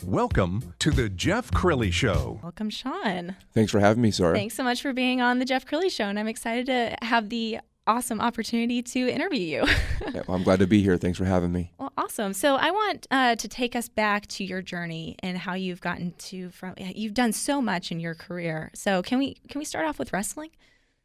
Welcome to the Jeff Crilley Show. Welcome, Shawn. Thanks for having me, Sarah. Thanks so much for being on the Jeff Crilley Show, and I'm excited to have the awesome opportunity to interview you. Yeah, well, I'm glad to be here. Thanks for having me. Well, awesome. So I want to take us back to your journey and how you've gotten to you've done so much in your career. So can we start off with wrestling?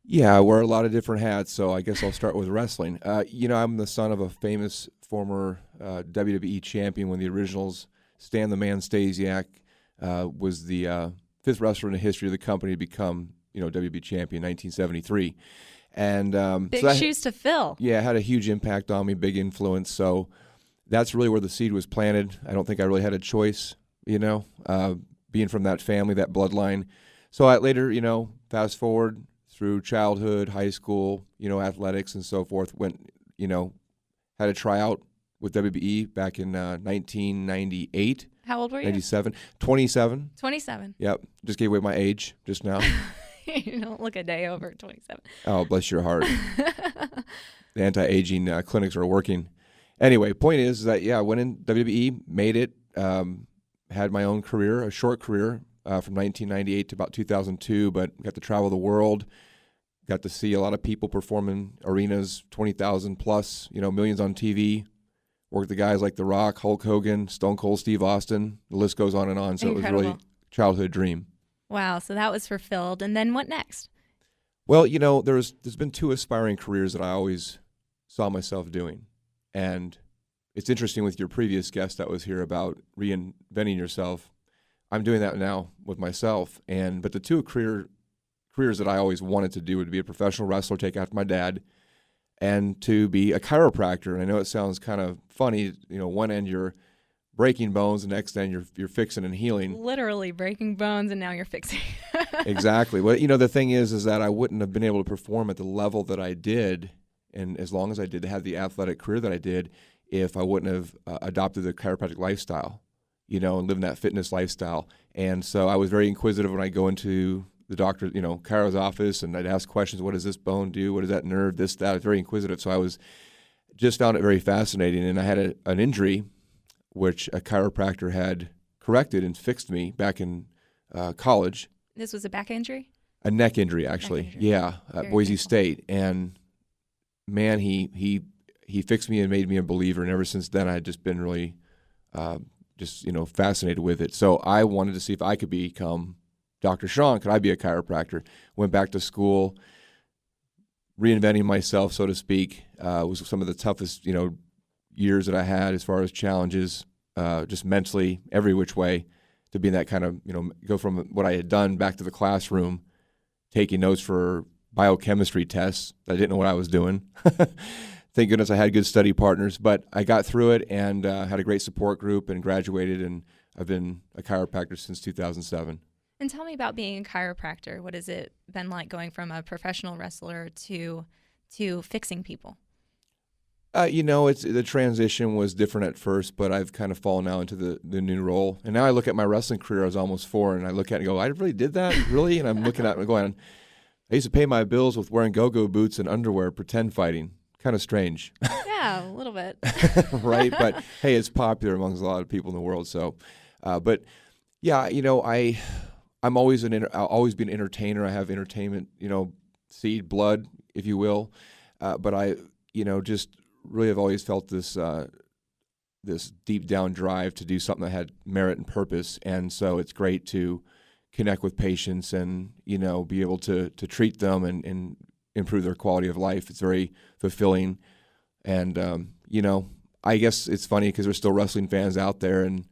Yeah, I wear a lot of different hats, so I guess I'll start with wrestling. I'm the son of a famous former WWE champion when the originals, Stan the Man Stasiak, was the fifth wrestler in the history of the company to become, WWE champion in 1973. And big shoes to fill. Yeah, it had a huge impact on me, big influence. So that's really where the seed was planted. I don't think I really had a choice, being from that family, that bloodline. So I later, fast forward through childhood, high school, athletics and so forth, went, had a tryout with WWE back in 1998. How old were you? 97. 27. 27. Yep. Just gave away my age just now. You don't look a day over 27. Oh, bless your heart. The anti-aging clinics are working. Anyway, point is that, I went in WWE, made it, had my own career, a short career from 1998 to about 2002, but got to travel the world, got to see a lot of people perform in arenas, 20,000 plus, millions on TV. Worked the guys like The Rock, Hulk Hogan, Stone Cold Steve Austin. The list goes on and on. So Incredible. It was really a childhood dream. Wow, so that was fulfilled. And then what next? Well, there's been two aspiring careers that I always saw myself doing. And it's interesting with your previous guest that was here about reinventing yourself. I'm doing that now with myself. But the two careers that I always wanted to do would be a professional wrestler, take after my dad, and to be a chiropractor. And I know it sounds kind of funny, one end you're breaking bones, the next end you're fixing and healing. Literally breaking bones, and now you're fixing. Exactly. Well, the thing is that I wouldn't have been able to perform at the level that I did, and as long as I did have the athletic career that I did, if I wouldn't have adopted the chiropractic lifestyle, and lived that fitness lifestyle. And so I was very inquisitive when I go into the doctor, chiro's office, and I'd ask questions. What does this bone do? What does that nerve? This, that. I was very inquisitive. So I just found it very fascinating. And I had an injury, which a chiropractor had corrected and fixed me back in college. This was a back injury? A neck injury, actually. Neck injury. Yeah, at Boise State. And man, he fixed me and made me a believer. And ever since then, I had just been really fascinated with it. So I wanted to see if I could become Dr. Shawn. Could I be a chiropractor? Went back to school, reinventing myself, so to speak. Was some of the toughest, years that I had as far as challenges, just mentally, every which way, to be in that kind of, go from what I had done back to the classroom, taking notes for biochemistry tests. I didn't know what I was doing. Thank goodness I had good study partners, but I got through it and had a great support group and graduated, and I've been a chiropractor since 2007. And tell me about being a chiropractor. What has it been like going from a professional wrestler to fixing people? The transition was different at first, but I've kind of fallen now into the new role. And now I look at my wrestling career. I was almost 4, and I look at it and go, I really did that? Really? And I'm looking at it and going, I used to pay my bills with wearing go-go boots and underwear, pretend fighting. Kind of strange. Yeah, a little bit. Right? But, hey, it's popular amongst a lot of people in the world. So, but, yeah, I'm always I'll always be an entertainer. I have entertainment, seed, blood, if you will. But I, just really have always felt this this deep down drive to do something that had merit and purpose. And so it's great to connect with patients and, be able to treat them and improve their quality of life. It's very fulfilling. And, I guess it's funny because there's still wrestling fans out there, and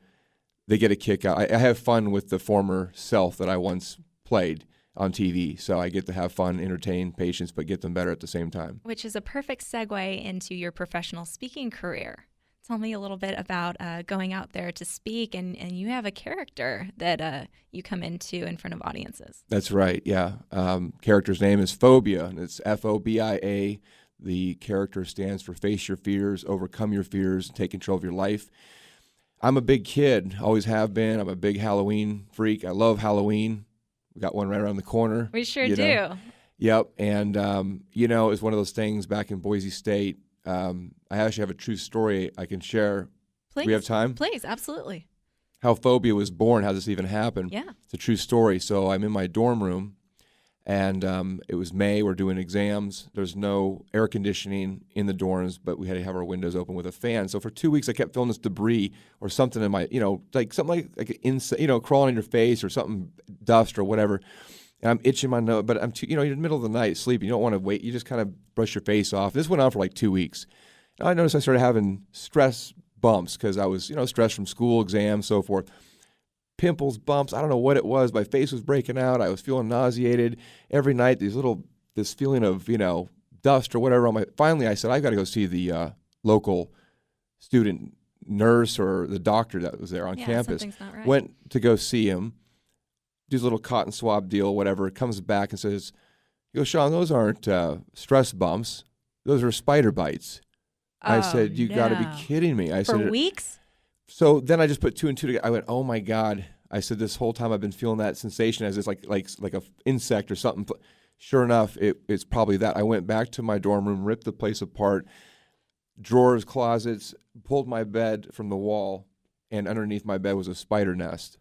they get a kick out. I have fun with the former self that I once played on TV. So I get to have fun, entertain patients, but get them better at the same time. Which is a perfect segue into your professional speaking career. Tell me a little bit about going out there to speak, and you have a character that you come into in front of audiences. That's right, yeah. Character's name is Phobia, and it's Phobia. The character stands for face your fears, overcome your fears, and take control of your life. I'm a big kid, always have been. I'm a big Halloween freak. I love Halloween. We got one right around the corner. We sure do. Yep, and, it's one of those things back in Boise State. I actually have a true story I can share. Please. We have time? Please, absolutely. how Phobia was born, how this even happened. Yeah. It's a true story. So I'm in my dorm room, and it was May. We're doing exams. There's no air conditioning in the dorms, but we had to have our windows open with a fan. So for 2 weeks, I kept feeling this debris or something in my, like something like an insect, crawling in your face or something, dust or whatever. And I'm itching my nose, but I'm you're in the middle of the night sleeping. You don't want to wait. You just kind of brush your face off. This went on for like 2 weeks. And I noticed I started having stress bumps because I was, stressed from school, exams, so forth. Pimples, bumps, I don't know what it was. My face was breaking out. I was feeling nauseated every night. This feeling of, dust or whatever on my. Finally, I said, I've got to go see the local student nurse or the doctor that was there on campus. Something's not right. Went to go see him, do a little cotton swab deal, whatever. Comes back and says, Shawn, those aren't stress bumps. Those are spider bites. I said, you got to be kidding me. I For said, weeks? So then I just put two and two together. I went, oh my God. I said, this whole time I've been feeling that sensation as it's like a insect or something. Sure enough, it's probably that. I went back to my dorm room, ripped the place apart, drawers, closets, pulled my bed from the wall, and underneath my bed was a spider nest.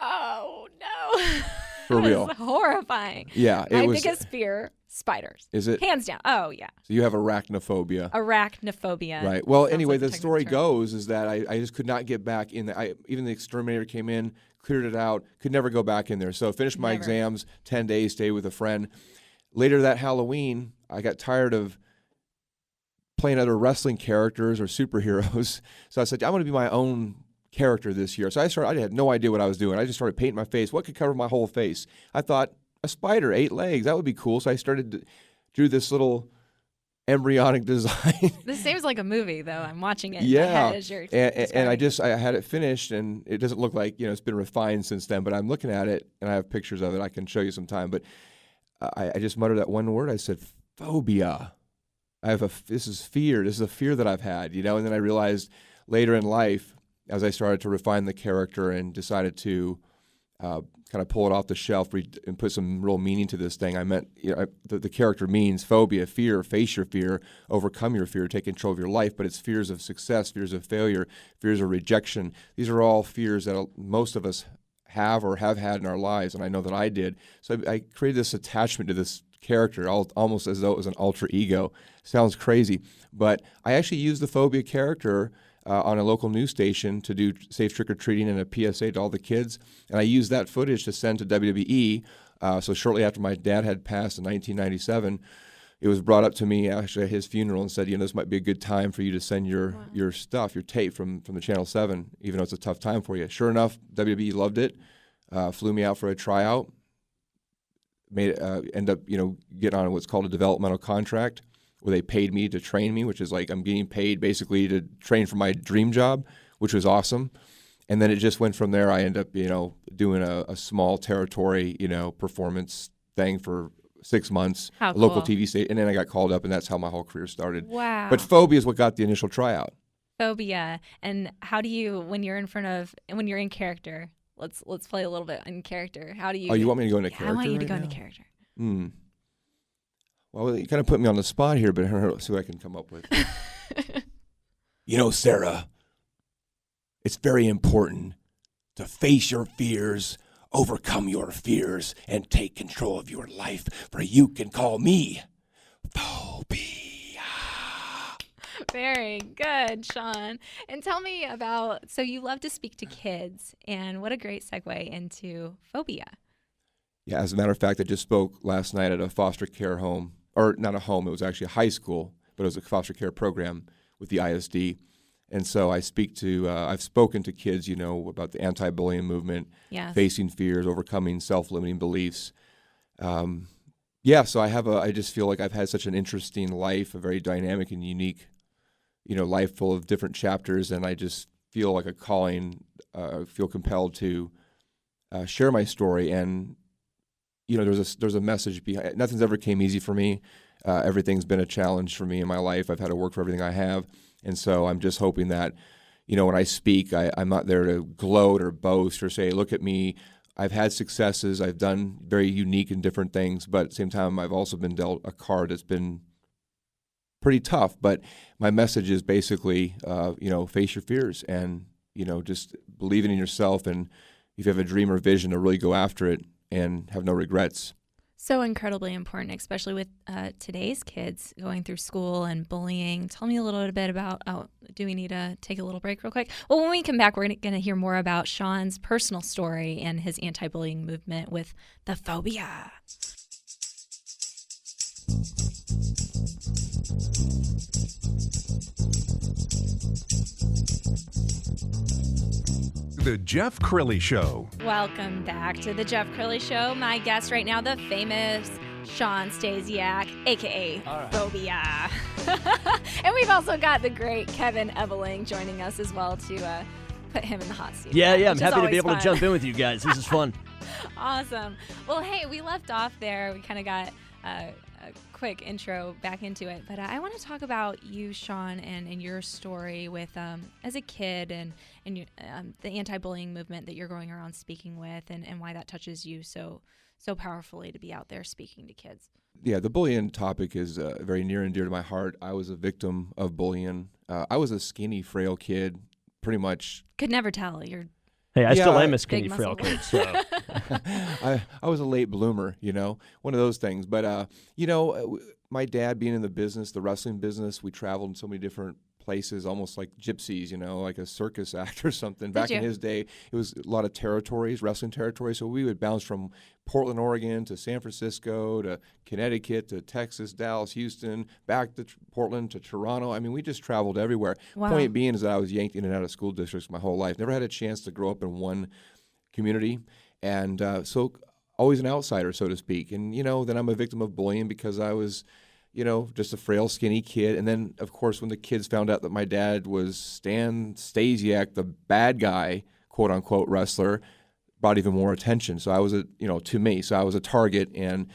Oh, no. For real. That was horrifying. Yeah. My biggest fear, spiders. Is it? Hands down. Oh, yeah. So you have arachnophobia. Arachnophobia. Right. Well, Sounds anyway, like a the story technical term. goes is that I just could not get back in there. Even the exterminator came in, cleared it out, could never go back in there. So finished my exams, 10 days, stayed with a friend. Later that Halloween, I got tired of playing other wrestling characters or superheroes. So I said, I'm going to be my own character this year. So I had no idea what I was doing. I just started painting my face. What could cover my whole face? I thought, a spider, 8 legs. That would be cool. So I drew this little embryonic design. This seems like a movie, though. I'm watching it. Yeah. In my head as you're and I had it finished, and it doesn't look like, it's been refined since then, but I'm looking at it, and I have pictures of it I can show you sometime. But I just muttered that one word. I said, phobia. This is fear. This is a fear that I've had, and then I realized later in life, as I started to refine the character and decided to kind of pull it off the shelf and put some real meaning to this thing, I meant, the character means phobia, fear, face your fear, overcome your fear, take control of your life, but it's fears of success, fears of failure, fears of rejection. These are all fears that most of us have or have had in our lives, and I know that I did. So I created this attachment to this character, almost as though it was an alter ego. Sounds crazy, but I actually used the phobia character on a local news station to do safe trick-or-treating and a PSA to all the kids. And I used that footage to send to WWE. So shortly after my dad had passed in 1997, it was brought up to me actually at his funeral and said, this might be a good time for you to send your stuff, your tape from the Channel 7, even though it's a tough time for you. Sure enough, WWE loved it, flew me out for a tryout, end up getting on what's called a developmental contract, where they paid me to train me, which is like I'm getting paid basically to train for my dream job, which was awesome. And then it just went from there. I ended up, doing a small territory, performance thing for 6 months, How local cool. TV station, and then I got called up, and that's how my whole career started. Wow. But phobia is what got the initial tryout. Phobia. And how do you, when you're in character, let's play a little bit in character. How do you? Oh, you want me to go into character? I want you to right go now? into character. Well, you kind of put me on the spot here, but let's see what I can come up with. Sarah, it's very important to face your fears, overcome your fears, and take control of your life, for you can call me Phobia. Very good, Shawn. And tell me about, so you love to speak to kids, and what a great segue into phobia. Yeah, as a matter of fact, I just spoke last night at a foster care home, or not a home, it was actually a high school, but it was a foster care program with the ISD. And so I've spoken to kids, about the anti-bullying movement, Yes. facing fears, overcoming self-limiting beliefs. So I just feel like I've had such an interesting life, a very dynamic and unique, life full of different chapters, and I just feel like a calling, feel compelled to share my story. And there's a message behind it. Nothing's ever came easy for me. Everything's been a challenge for me in my life. I've had to work for everything I have. And so I'm just hoping that, when I speak, I'm not there to gloat or boast or say, look at me. I've had successes. I've done very unique and different things. But at the same time, I've also been dealt a card that's been pretty tough. But my message is basically, face your fears and just believing in yourself, and if you have a dream or vision, to really go after it and have no regrets. So incredibly important, especially with today's kids going through school and bullying. Tell me a little bit about, do we need to take a little break real quick? Well, when we come back, we're going to hear more about Shawn's personal story and his anti-bullying movement with the Phobia. The Jeff Crilley Show. Welcome back to the Jeff Crilley Show. My guest right now, the famous Shawn Stasiak, a.k.a. Phobia. And we've also got the great Kevin Ebeling joining us as well to put him in the hot seat. Yeah, I'm happy to be able to jump in with you guys. This is fun. Awesome. Well, hey, we left off there. We kind of got a quick intro back into it, but I want to talk about you, Shawn, and your story with as a kid and the anti-bullying movement that you're going around speaking with, and why that touches you so powerfully to be out there speaking to kids. Yeah, the bullying topic is very near and dear to my heart. I was a victim of bullying. I was a skinny, frail kid, pretty much. Could never tell. You're Hey, I still am a big skinny frail muscle. kid, so. I was a late bloomer, one of those things. But, my dad being in the business, the wrestling business, we traveled in so many different places, almost like gypsies, like a circus act or something. Back in his day, it was a lot of territories, wrestling territories. So we would bounce from Portland, Oregon to San Francisco to Connecticut to Texas, Dallas, Houston, back to Portland to Toronto. I mean, we just traveled everywhere. Wow. Point being is that I was yanked in and out of school districts my whole life. Never had a chance to grow up in one community. And so always an outsider, so to speak. And, then I'm a victim of bullying because I was just a frail, skinny kid. And then, of course, when the kids found out that my dad was Shawn Stasiak, the bad guy, quote-unquote wrestler, brought even more attention. So I was to me, so I was a target. And,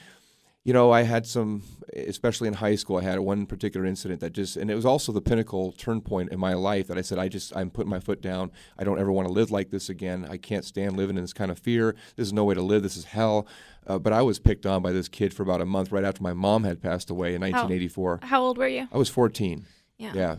I had some, especially in high school, I had one particular incident and it was also the pinnacle turn point in my life that I said, I'm putting my foot down. I don't ever want to live like this again. I can't stand living in this kind of fear. This is no way to live. This is hell. But I was picked on by this kid for about a month right after my mom had passed away in 1984. How old were you? I was 14. Yeah.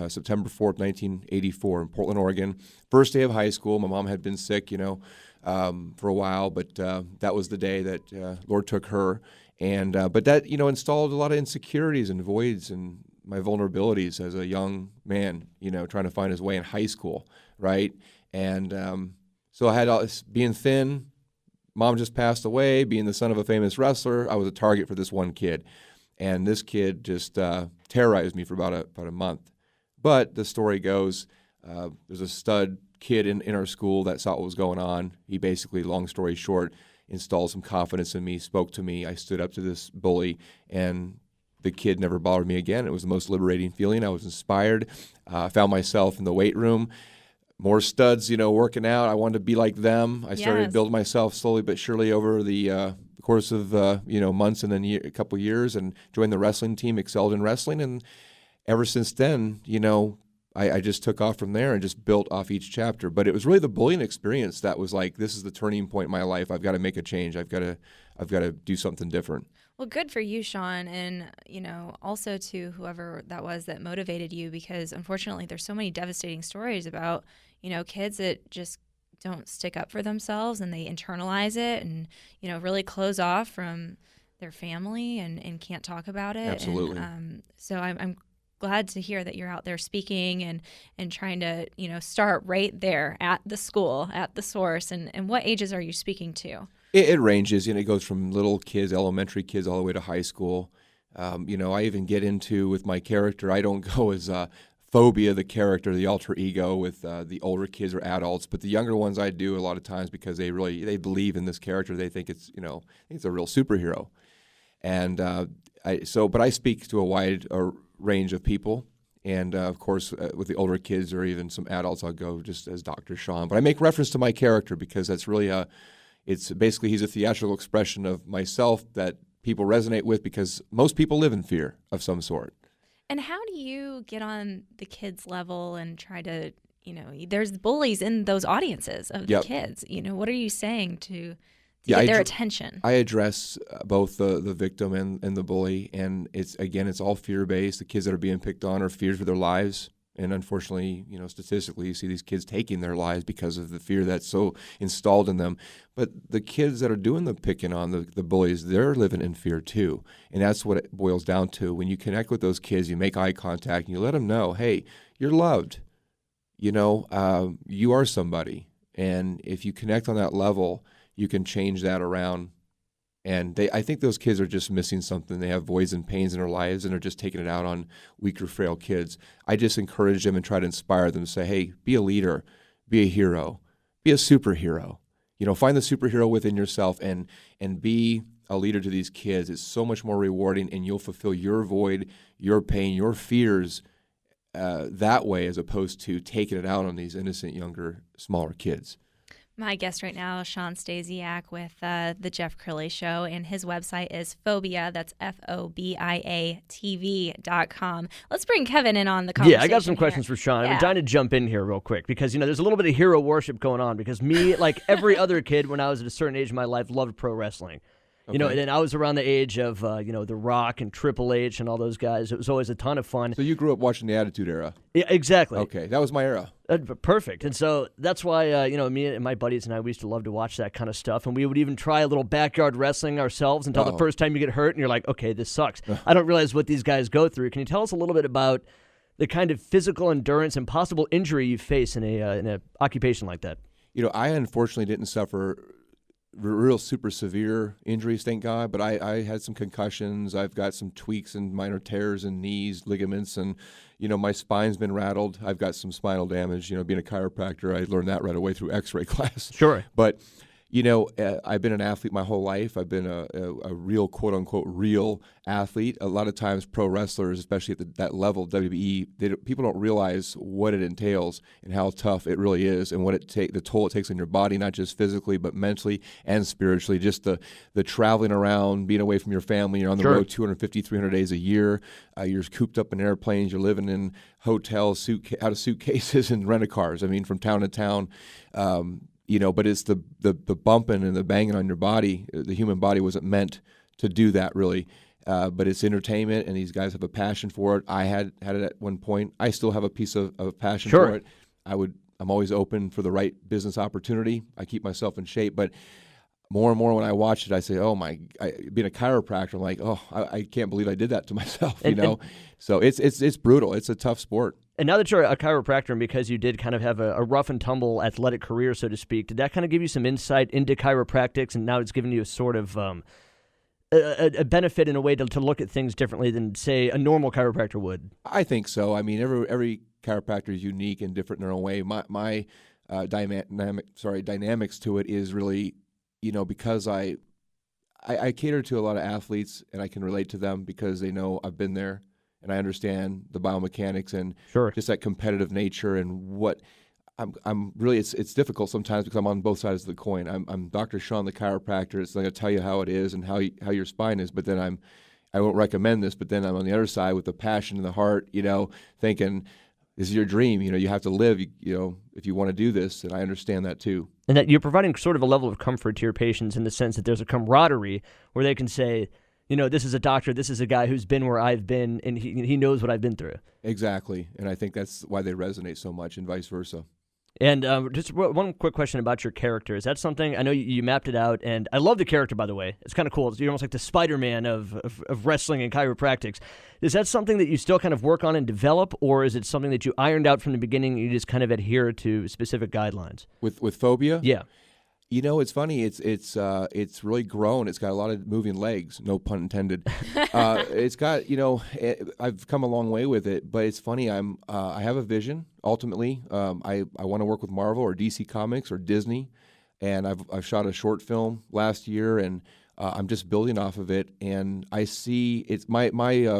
September 4th, 1984 in Portland, Oregon. First day of high school. My mom had been sick, for a while, but that was the day that Lord took her. And but that, installed a lot of insecurities and voids and my vulnerabilities as a young man, trying to find his way in high school, right? And so I had all this, being thin, mom just passed away, being the son of a famous wrestler, I was a target for this one kid. And this kid just terrorized me for about a month. But the story goes, there's a stud kid in our school that saw what was going on. He basically, long story short, installed some confidence in me, spoke to me. I stood up to this bully, and the kid never bothered me again. It was the most liberating feeling. I was inspired. I found myself in the weight room, more studs, working out. I wanted to be like them. I started building myself slowly but surely over the course of months and then a couple years, and joined the wrestling team, excelled in wrestling, and ever since then, I just took off from there and just built off each chapter. But it was really the bullying experience that was like, this is the turning point in my life. I've got to make a change. I've got to do something different. Well, good for you, Shawn, and also to whoever that was that motivated you, because unfortunately there's so many devastating stories about kids that just don't stick up for themselves and they internalize it and really close off from their family and can't talk about it. Absolutely. And, so I'm glad to hear that you're out there speaking and trying to start right there at the school, at the source. And what ages are you speaking to? It ranges, it goes from little kids, elementary kids, all the way to high school. I even get into, with my character, I don't go as Phobia, the character, the alter ego with the older kids or adults, but the younger ones I do a lot of times because they believe in this character. They think it's it's a real superhero, and but I speak to a wide range of people, and of course with the older kids or even some adults, I'll go just as Dr. Shawn. But I make reference to my character because that's really it's basically he's a theatrical expression of myself that people resonate with because most people live in fear of some sort. And how do you get on the kids' level and try to, there's bullies in those audiences of the kids. What are you saying to get their attention? I address both the victim and the bully, and it's all fear-based. The kids that are being picked on are feared for their lives, And unfortunately, statistically, you see these kids taking their lives because of the fear that's so installed in them. But the kids that are doing the picking on, the bullies, they're living in fear too. And that's what it boils down to. When you connect with those kids, you make eye contact, and you let them know, hey, you're loved. You are somebody. And if you connect on that level, you can change that around. And I think those kids are just missing something. They have voids and pains in their lives, and they're just taking it out on weaker, frail kids. I just encourage them and try to inspire them to say, hey, be a leader, be a hero, be a superhero. Find the superhero within yourself and be a leader to these kids. It's so much more rewarding, and you'll fulfill your void, your pain, your fears that way, as opposed to taking it out on these innocent, younger, smaller kids. My guest right now is Shawn Stasiak with the Jeff Crilley Show, and his website is Phobia. That's FOBIA.com. Let's bring Kevin in on the conversation. Yeah, I got some questions for Shawn. Yeah. I'm trying to jump in here real quick because, there's a little bit of hero worship going on because me, like every other kid when I was at a certain age in my life, loved pro wrestling. Okay. And then I was around the age of, The Rock and Triple H and all those guys. It was always a ton of fun. So you grew up watching the Attitude Era? Yeah, exactly. Okay, that was my era. Perfect. And so that's why, me and my buddies and I, we used to love to watch that kind of stuff. And we would even try a little backyard wrestling ourselves until the first time you get hurt and you're like, okay, this sucks. I don't realize what these guys go through. Can you tell us a little bit about the kind of physical endurance and possible injury you face in a occupation like that? I unfortunately didn't suffer real super severe injuries, thank God, but I had some concussions. I've got some tweaks and minor tears in knees, ligaments, and my spine's been rattled. I've got some spinal damage. Being a chiropractor, I learned that right away through X-ray class. Sure. But I've been an athlete my whole life. I've been a real, quote unquote, real athlete. A lot of times, pro wrestlers, especially at that level, WWE, people don't realize what it entails and how tough it really is, and what the toll it takes on your body, not just physically but mentally and spiritually. Just the traveling around, being away from your family. You're on the road 250, 300 days a year. You're cooped up in airplanes. You're living in hotels, out of suitcases and rent-a-cars. From town to town. But it's the bumping and the banging on your body. The human body wasn't meant to do that, really. But it's entertainment, and these guys have a passion for it. I had it at one point. I still have a piece of passion for it. I'm always open for the right business opportunity. I keep myself in shape. But more and more when I watch it, I say, being a chiropractor, I'm like, I can't believe I did that to myself, So it's brutal. It's a tough sport. And now that you're a chiropractor, and because you did kind of have a rough and tumble athletic career, so to speak, did that kind of give you some insight into chiropractics, and now it's given you a sort of a benefit in a way to look at things differently than, say, a normal chiropractor would? I think so. Every chiropractor is unique and different in their own way. My dynamics to it is really, because I cater to a lot of athletes, and I can relate to them because they know I've been there. And I understand the biomechanics and just that competitive nature, and what I'm really, it's difficult sometimes because I'm on both sides of the coin. I'm Dr. Shawn, the chiropractor. It's going to tell you how it is and how your spine is, but then I won't recommend this, but then I'm on the other side with the passion in the heart, thinking this is your dream. You have to live, if you want to do this, and I understand that too. And that you're providing sort of a level of comfort to your patients in the sense that there's a camaraderie where they can say, this is a doctor, this is a guy who's been where I've been, and he knows what I've been through. Exactly, and I think that's why they resonate so much, and vice versa. And just one quick question about your character. Is that something, I know you mapped it out, and I love the character, by the way. It's kind of cool. You're almost like the Spider-Man of wrestling and chiropractics. Is that something that you still kind of work on and develop, or is it something that you ironed out from the beginning and you just kind of adhere to specific guidelines? With Phobia? Yeah. It's funny. It's really grown. It's got a lot of moving legs, no pun intended. It's got, I've come a long way with it. But it's funny. I have a vision. Ultimately, I want to work with Marvel or DC Comics or Disney, and I've shot a short film last year, and I'm just building off of it. And I see it's my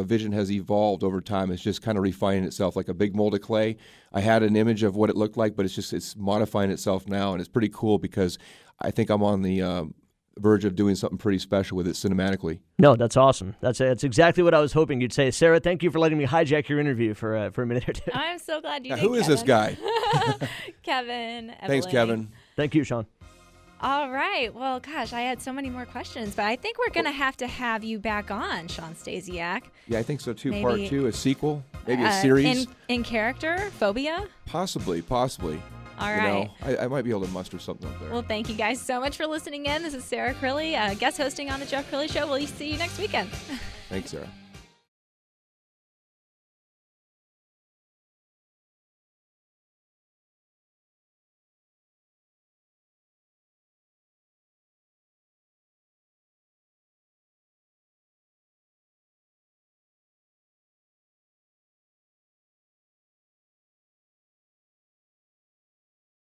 vision has evolved over time. It's just kind of refining itself like a big mold of clay. I had an image of what it looked like, but it's modifying itself now, and it's pretty cool because I think I'm on the verge of doing something pretty special with it cinematically. No, that's awesome. That's exactly what I was hoping you'd say. Sarah, thank you for letting me hijack your interview for a minute or two. I'm so glad you did, Who is Kevin. this guy? Kevin. Thanks, Kevin. Thank you, Shawn. All right. Well, gosh, I had so many more questions, but I think we're going to have you back on, Shawn Stasiak. Yeah, I think so too. Maybe. Part 2, a sequel. Maybe a series. In character, Phobia? Possibly. All right. I might be able to muster something up there. Well, thank you guys so much for listening in. This is Sarah Crilley, guest hosting on the Jeff Crilley Show. We'll see you next weekend. Thanks, Sarah.